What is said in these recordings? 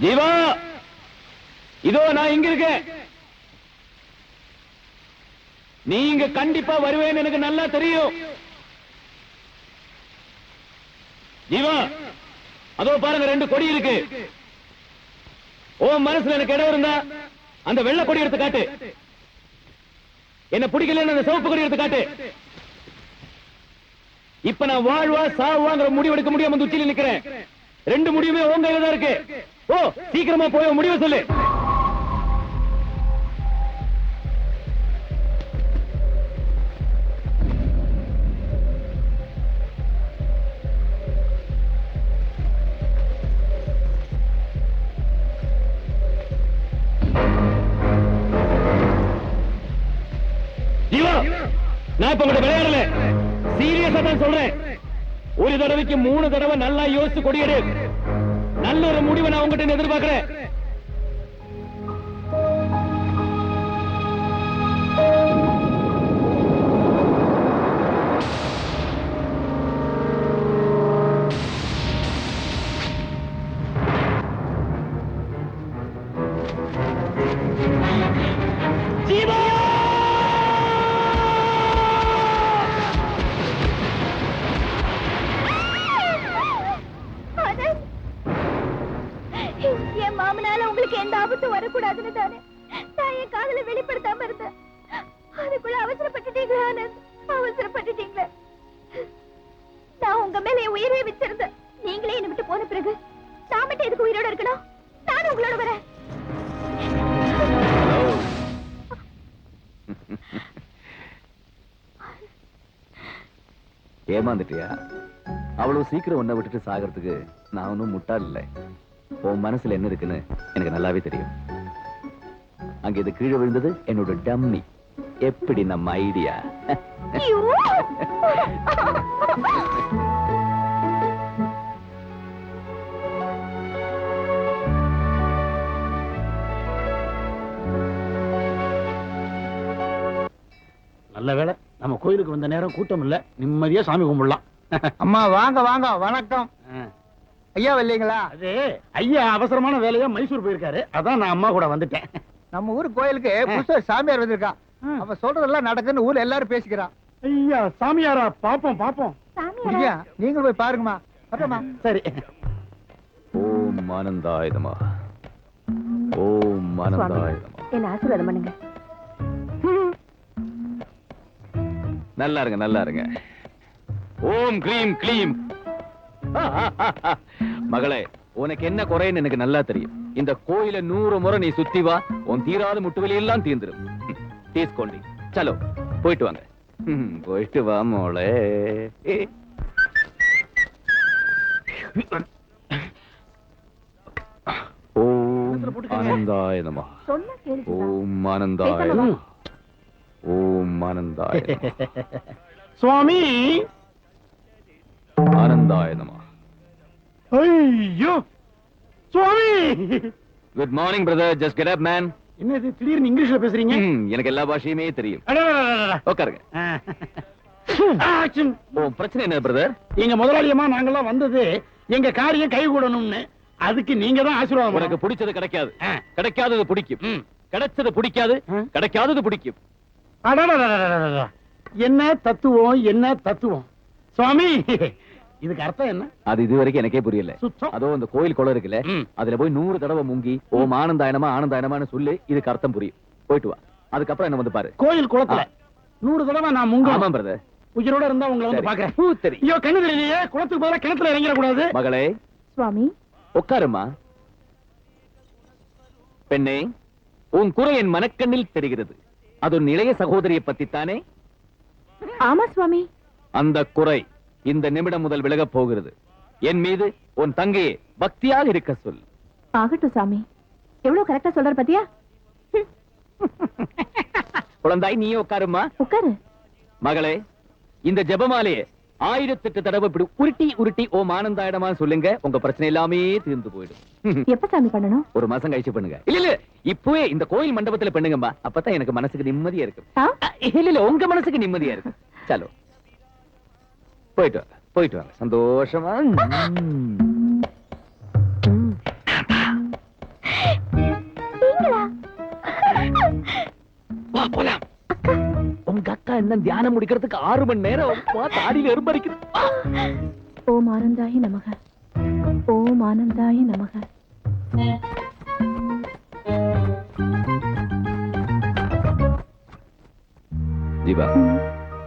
ஜீவா, இதோ நான் இங்க இருக்கேன். நீங்க கண்டிப்பா வருவேன்னு எனக்கு நல்லா தெரியும். ஜீவா, அதோ பாருங்க, 2 கொடி இருக்கு. ஓ மனசுல எனக்கு இடம் இருந்தா அந்த வெள்ளை கொடி எடுத்து காட்டு. என்ன பிடிக்கலன்னு அந்த சிவப்பு கொடி எடுத்து காட்டு. இப்ப நான் வாழ்வா சாவாங்கிற முடிவு எடுக்க முடியாம வந்து உச்சியில் நிக்கிறேன். 2 முடிவுமே உங்க கையில தான் இருக்கு. ஓ சீக்கிரமா போய் முடிவு சொல்லு. நான் இப்ப உங்கள்ட்ட விளையாடல, சீரியஸா தான் சொல்றேன். ஒரு தடவைக்கு 3 தடவை நல்லா யோசிச்சு கொடியெடு. நல்ல ஒரு முடிவை நான் உங்ககிட்ட எதிர்பார்க்கிறேன். என் மாமனால உங்களுக்கு எந்த ஆபத்தும் வரக்கூடாதுன்னு தானே நான் என் காதல வெளிப்படுத்தாம இருந்தேன். அதுக்குள்ள அவசரப்பட்டுட்டீங்களா ஆனந்த்? அவசரப்பட்டுட்டீங்களே. நான் உங்க மேல என் உயிரை வச்சிருந்தேன். நீங்களே என்னை விட்டு போன பிறகு நான் மட்டும் எதுக்கு உயிரோட இருக்கணும்? நானும் உங்களோட வரேன். ஏமாந்துட்டியா? அவ்வளவு சீக்கிரம் ஒன்ன விட்டுட்டு சாகிறதுக்கு நான் ஒன்னும் முட்டாள் இல்லை. உன் மனசுல என்ன இருக்குன்னு எனக்கு நல்லாவே தெரியும். அங்க இது கீழே விழுந்தது என்னோட டம்மி. எப்படி நம்ம ஐடியா? நல்ல வேளை நம்ம கோயிலுக்கு வந்த நேரம் கூட்டம் இல்ல, நிம்மதியா சாமி கும்பிடலாம். அம்மா வாங்க வாங்க, வணக்கம். ஐயா இல்லைங்களா? அது ஐயா அவசரமான வேலையா மைசூர் போயிருக்காரு, அதான் நான் அம்மா கூட வந்துட்டேன். நம்ம ஊர் கோயிலுக்கு புதுசா சாமியார் வந்திருக்கான். அவ சொல்றதெல்லாம் நடக்குன்னு ஊர்ல எல்லாரும் பேசிக்கிறான். ஐயா சாமியாரா? பாப்போம் பாப்போம். ஐயா நீங்களும் போய் பாருங்கம்மா. வரமா? சரி. ஓம் ஆனந்தாயதமா, ஓம் ஆனந்தாயதமா. என்ன ஆசீர்வாதம் பண்ணுங்க. நல்லா இருங்க, நல்லா இருங்க. ஓம் கிரீம் கிளீம். மகளே, உனக்கு என்ன குறைன்னு எனக்கு நல்லா தெரியும். இந்த கோயில 100 முறை நீ சுத்தி வா, உன் தீராத முட்டுவலி எல்லாம் தீர்ந்துரும். தீஸ்கொண்டி சலோ, போயிட்டு வாங்க. போயிட்டு வா மோளே. ஓம் ஆனந்தாய நமः, ஓம் ஆனந்தாய நமः, ஓம் ஆனந்தாய நமः. சுவாமி ஆனந்தாய நமः. ஐயோ சுவாமி. Good morning brother, just get up man. என்னது திடீர்னு இங்கிலீஷ்ல பேசுறீங்க? எனக்கு எல்லா பாஷையுமே தெரியும். உட்காருங்க. பிரச்சனை என்ன பிரதர்? எங்க முதலாளியமா நாங்கெல்லாம் வந்தது எங்க காரியம் கை கூடணும்னு. அதுக்கு நீங்க தான் ஆசீர்வாதம். உனக்கு பிடிச்சது கிடைக்காது, கிடைக்காதது பிடிக்கும். கிடைச்சது பிடிக்காது, கிடைக்காதது பிடிக்கும். என்ன தத்துவம், என்ன தத்துவம் சுவாமி? இதுக்கு அர்த்தம் என்ன? அது இதுவரைக்கும் எனக்கே புரியல. அதோ அந்த கோயில் குளம் இருக்குல்ல, அதுல போய் 100 தடவை முங்கி ஓம் ஆனந்தாயனமா ஆனந்தாயனமான்னு சொல்லு, இதுக்கு அர்த்தம் புரியும். போயிட்டு வா, அதுக்கப்புறம் என்ன வந்து பாரு. கோயில் குளத்துல 100 தடவை நான் முங்க. ஆமா பிரதர், உயிரோட இருந்தா உங்களை வந்து பாக்குறேன். ஐயோ கண்ணு தெரியலையே, குளத்துக்கு பதிலா கிணத்துல இறங்கிட கூடாது. மகளே சுவாமி உட்காருமா. பெண்ணே, உன் குறை என் மனக்கண்ணில் தெரிகிறது. அது உன் இளைய சகோதரியை பத்தித்தானே? ஆமா சுவாமி. அந்த குறை இந்த நிமிடம் முதல் விலகப் போகிறது. என் மீது உன் தங்கையை பக்தியாக இருக்க சொல். ஆகட்டும் சாமி. எவ்வளவு கரெக்டா சொல்ற பாத்தியா? குழந்தாய் நீயே உட்காருமா. உட்காரு. மகளே, இந்த ஜெபமாலையே 1008 தடவை இப்படி உருட்டி உருட்டி ஓம் ஆனந்தாயிடமா சொல்லுங்க, உங்க பிரச்சனை எல்லாமே தீர்ந்து போயிடும். எப்ப சாமி பண்ணணும்? ஒரு மாசம் கழிச்சு பண்ணுங்க. இல்ல இல்ல, இப்பவே இந்த கோயில் மண்டபத்துல பண்ணுங்கம்மா. அப்பதான் எனக்கு மனசுக்கு நிம்மதியா இருக்கு. இல்ல இல்ல, உங்க மனசுக்கு நிம்மதியா இருக்கு. சலோ, போயிட்டு வாங்க, போயிட்டு வாங்க சந்தோஷமா. அக்கா என்ன தியானம் முடிக்கிறதுக்கு 6 மணி நேரம் தாடியில எறும்பரிக்குது. ஓம் ஆனந்தாய நமக, ஓம் ஆனந்தாய நமக. ஜீவா,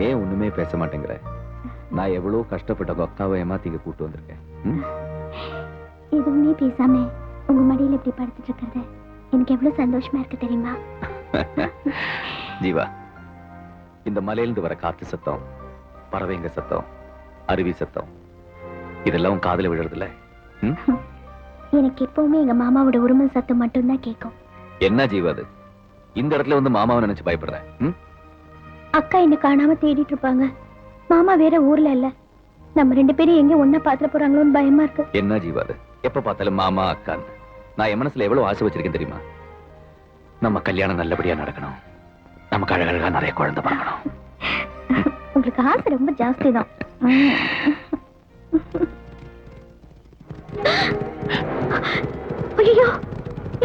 ஏன் ஒண்ணுமே பேச மாட்டேங்கிற? நான் எவ்வளவு கஷ்டப்பட்ட அக்காவை ஏமாத்திக்க கூட்டு வந்திருக்கேன். எதுவுமே பேசாம உங்க மடியில இப்படி படுத்துட்டு இருக்கிறது எனக்கு எவ்வளவு சந்தோஷமா இருக்கு தெரியுமா? ஜீவா, இந்த மலையிலிருந்து வர காத்து சத்தம், பறவைங்க சத்தம், அருவி சத்தம், இதெல்லாம் உன் காதுல விழுறதில்ல? எனக்கு எப்பவுமே எங்க மாமாவோட உருமல் சத்தம் மட்டும்தான் கேட்கும். என்ன ஜீவா அது? இந்த இடத்துல வந்து மாமாவை நினைச்சு பயப்படுறேன். அக்கா என்ன காணாம தேடிட்டு இருப்பாங்க. மாமா வேற ஊர்ல இல்ல. நம்ம 2 பேரும் எங்க ஒன்னா பாத்துற போறாங்களோன்னு பயமா இருக்கு. என்ன ஜீவா அது? எப்ப பார்த்தாலும் மாமா அக்கான்னு. நான் என் மனசுல எவ்வளவு ஆசை வச்சிருக்கேன் தெரியுமா? நம்ம கல்யாணம் நல்லபடியா நடக்கணும், நமக்கு அழகழகா நிறைய குழந்தை பார்க்கணும். உங்களுக்கு ஆசை ரொம்ப ஜாஸ்தி தான். ஐயோ,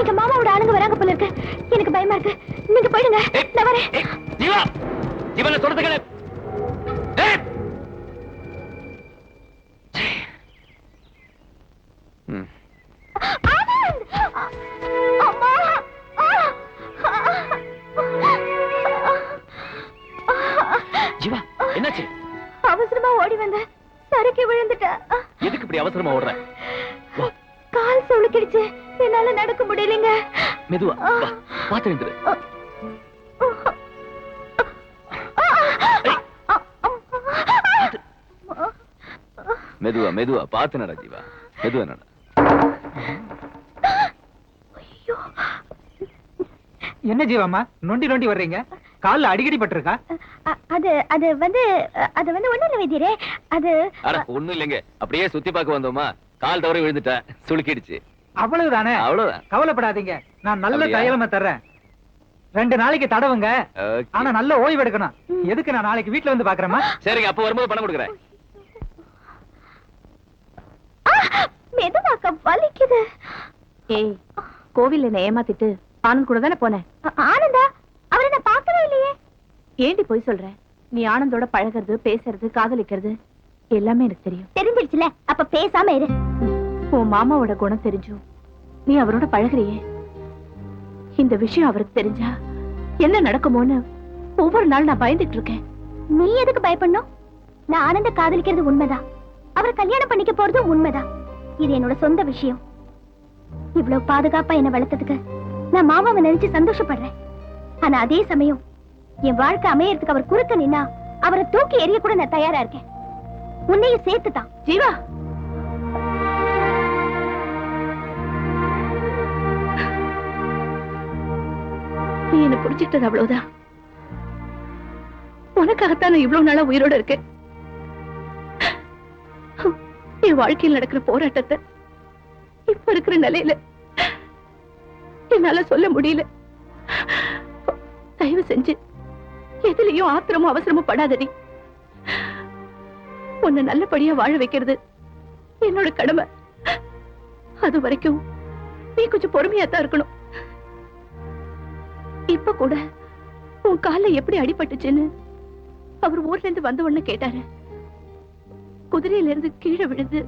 எங்க மாமாவோட ஆளுங்க வராங்க போல இருக்கு. எனக்கு பயமா இருக்கு. நீங்க போயிடுங்க, நான் வரேன். ஜீவா, ஜீவனை சொல்றதுக்கு ஜீவா, என்னாச்சு? அவசரமா ஓடி வந்த சறுக்கி விழுந்துட்டேன். எதுக்கு இப்படி அவசரமா ஓடுற? கால் சுளுக்கிடுச்சு, என்னால நடக்க முடியலங்க. மெதுவா வா, பாத்து எழுந்துரு. மெதுவா மெதுவா பாத்து நட ஜீவா, மெதுவா நட. என்ன ஜீவாமா நொண்டி நொண்டி வர்றீங்க? கால்ல அடிக்கடி பட்டிருக்கா? அது வந்து ஒண்ணு இல்ல வைத்தியரே. அது ஒண்ணும் இல்லைங்க, அப்படியே சுத்தி பார்க்க வந்தோமா, கால் தவறி விழுந்துட்டேன், சுளுக்கிடுச்சு. அவ்வளவுதானே? அவ்வளவுதான். கவலைப்படாதீங்க, நான் நல்ல அப்படியா? தைலமா தர்றேன். 2 நாளைக்கு தடவுங்க. Okay. ஆனா நல்ல ஓய்வு எடுக்கணும். எதுக்கு நான் நாளைக்கு வீட்டுல வந்து பாக்குறேமா? சரிங்க, அப்ப வரும்போது பணம் கொடுக்குறேன். மெதுவாக்க வலிக்குது. ஏய், கோவில்ல என்ன ஏமாத்திட்டு ஆனந்த் கூட தானே போனேன். ஆனந்தா? அவரை நான் பார்க்கவே இல்லையே. ஏண்டி போய் சொல்ற? நீ ஆனந்தோட பழகிறது, பேசுறது, காதலிக்கிறது எல்லாமே எனக்கு தெரியும். தெரிஞ்சிருச்சுல, அப்ப பேசாம இரு. உன் மாமாவோட குணம் தெரிஞ்சும் நீ அவரோட பழகுறியே. இந்த விஷயம் அவருக்கு தெரிஞ்சா என்ன நடக்குமோன்னு ஒவ்வொரு நாள் நான் பயந்துட்டு இருக்கேன். நீ எதுக்கு பயப்படணும்? நான் ஆனந்த காதலிக்கிறது உண்மைதான். அவரை கல்யாணம் பண்ணிக்க போறதும் உண்மைதான். இது என்னோட சொந்த விஷயம். இவ்வளவு பாதுகாப்பா என்ன வளர்த்ததுக்கு நான் மாமாவை நினைச்சு சந்தோஷப்படுறேன். ஆனா அதே சமயம் என் வாழ்க்கை அமையறதுக்கு அவர் குறுக்க நின்னா அவரை தூக்கி எறிய கூட நான் தயாரா இருக்கேன். உன்னையும் சேர்த்துதான். ஜீவா, நீ என்ன புடிச்சுக்கிட்டது அவ்வளவுதான். உனக்காகத்தான் நான் இவ்வளவு நாளா உயிரோட இருக்கேன். என் வாழ்க்கையில் நடக்கிற போராட்டத்தை இப்ப இருக்கிற நிலையில என்னால சொல்ல முடியல. தயவு செஞ்சு எதுலயும் ஆத்திரமும் அவசரமும் படாதடி. உன்னை நல்லபடியா வாழ வைக்கிறது என்னோட கடமை. அது வரைக்கும் நீ கொஞ்சம் பொறுமையா தான் இருக்கணும். இப்ப கூட உன் கால்ல எப்படி அடிபட்டுச்சுன்னு அவர் ஊர்ல இருந்து வந்த உடனே கேட்டாரு. குதிரையில இருந்து கீழே விழுந்து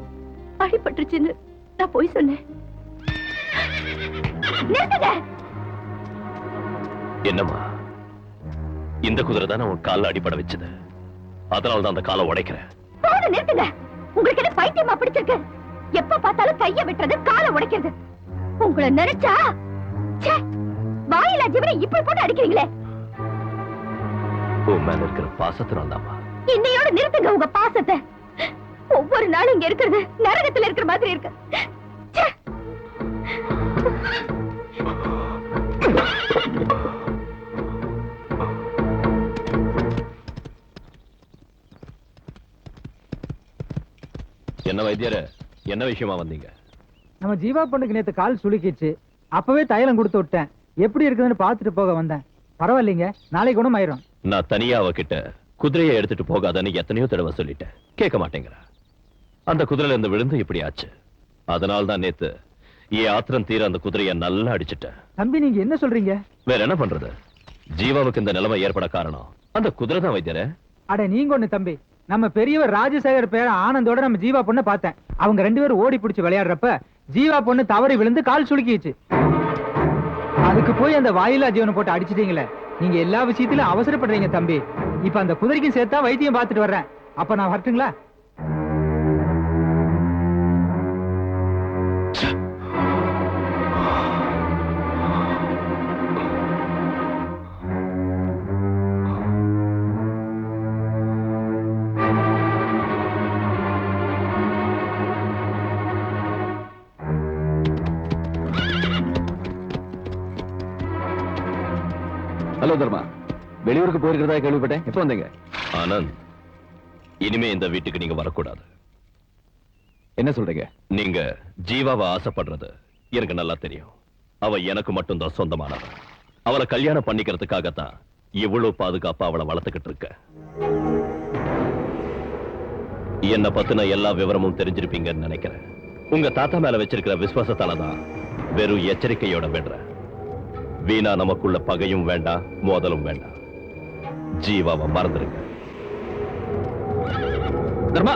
அடிபட்டுச்சுன்னு நான் போய் சொன்னேன். என்னம்மா, இந்த குதிரை தானே உன் கால்ல அடிபட வச்சது, அதனாலதான் அந்த காலை உடைக்கிறேன். நிறுத்துங்க. உங்களுக்கு என்ன பைத்தியமா பிடிச்சிருக்கு? எப்ப பார்த்தாலும் கைய வெட்டுறது, காலை உடைக்கிறது. உங்களை நினைச்சா வாயிலா ஜீவனை இப்படி போட்டு அடிக்கிறீங்களே. உன் மேல இருக்கிற பாசத்தினால தான்மா. இன்னையோட நிறுத்துங்க உங்க பாசத்தை. ஒவ்வொரு நாளும் இங்க இருக்கிறது நரகத்துல இருக்கிற மாதிரி இருக்கு. என்ன வைத்தியரே, என்ன விஷயமா வந்தீங்க? நம்ம ஜீவா பொண்ணுக்கு நேத்து கால் சுளுக்கிச்சு. அப்பவே தைலம் கொடுத்து விட்டேன். எப்படி இருக்குதுன்னு பாத்துட்டு போக வந்தேன். பரவாயில்லைங்க, நாளைக்கு குணமாயிரும். நான் தனியா அவகிட்ட குதிரையை எடுத்துட்டு போகாதன்னு எத்தனையோ தடவை சொல்லிட்டேன், கேட்க மாட்டேங்கிறா. அந்த குதிரையில இருந்து விழுந்து இப்படி ஆச்சு. அதனால்தான் நேத்து என் ஆத்திரம் தீர அந்த குதிரையை நல்லா அடிச்சுட்டேன். தம்பி, நீங்க என்ன சொல்றீங்க? வேற என்ன பண்றது? ஜீவாவுக்கு இந்த நிலைமை ஏற்பட காரணம் அந்த குதிரை தான் வைத்தியரே. அட நீங்க ஒண்ணு தம்பி, நம்ம பெரியவர் ராஜசேகர் பேர ஆனந்தோட நம்ம ஜீவா பொண்ணை பார்த்தேன். அவங்க 2 பேரும் ஓடி பிடிச்சு விளையாடுறப்ப ஜீவா பொண்ணு தவறி விழுந்து கால் சுளுக்கிச்சு. அதுக்கு போய் அந்த வாயிலா ஜீவனை போட்டு அடிச்சிட்டீங்களே. நீங்க எல்லா விஷயத்திலும் அவசரப்படுறீங்க தம்பி. இப்ப அந்த குதிரைக்கும் சேர்த்தா வைத்தியம் பார்த்துட்டு வர்றேன். அப்ப நான் வரட்டுங்களா? ஹலோ தர்மா, வெளியூருக்கு போயிருக்கிறதா கேள்விப்பட்டேன். எப்போ வந்தீங்க? ஆனந்த், இனிமே இந்த வீட்டுக்கு நீங்க வரக்கூடாது. என்ன சொல்றீங்க? நீங்க ஜீவாவை ஆசைப்படுறது எனக்கு நல்லா தெரியும். அவ எனக்கு மட்டும்தான் சொந்தமானவ. அவளை கல்யாணம் பண்ணிக்கிறதுக்காகத்தான் இவ்வளவு பாதுகாப்பா அவளை வளர்த்துக்கிட்டு இருக்க. என்ன பத்தின எல்லா விவரமும் தெரிஞ்சிருப்பீங்கன்னு நினைக்கிறேன். உங்க தாத்தா மேல வச்சிருக்கிற விசுவாசத்தாலதான் வெறும் எச்சரிக்கையோட விடுற. வீணா நமக்குள்ள பகையும் வேண்டாம், மோதலும் வேண்டாம். ஜீவாவை மறந்துருங்க. தர்மா,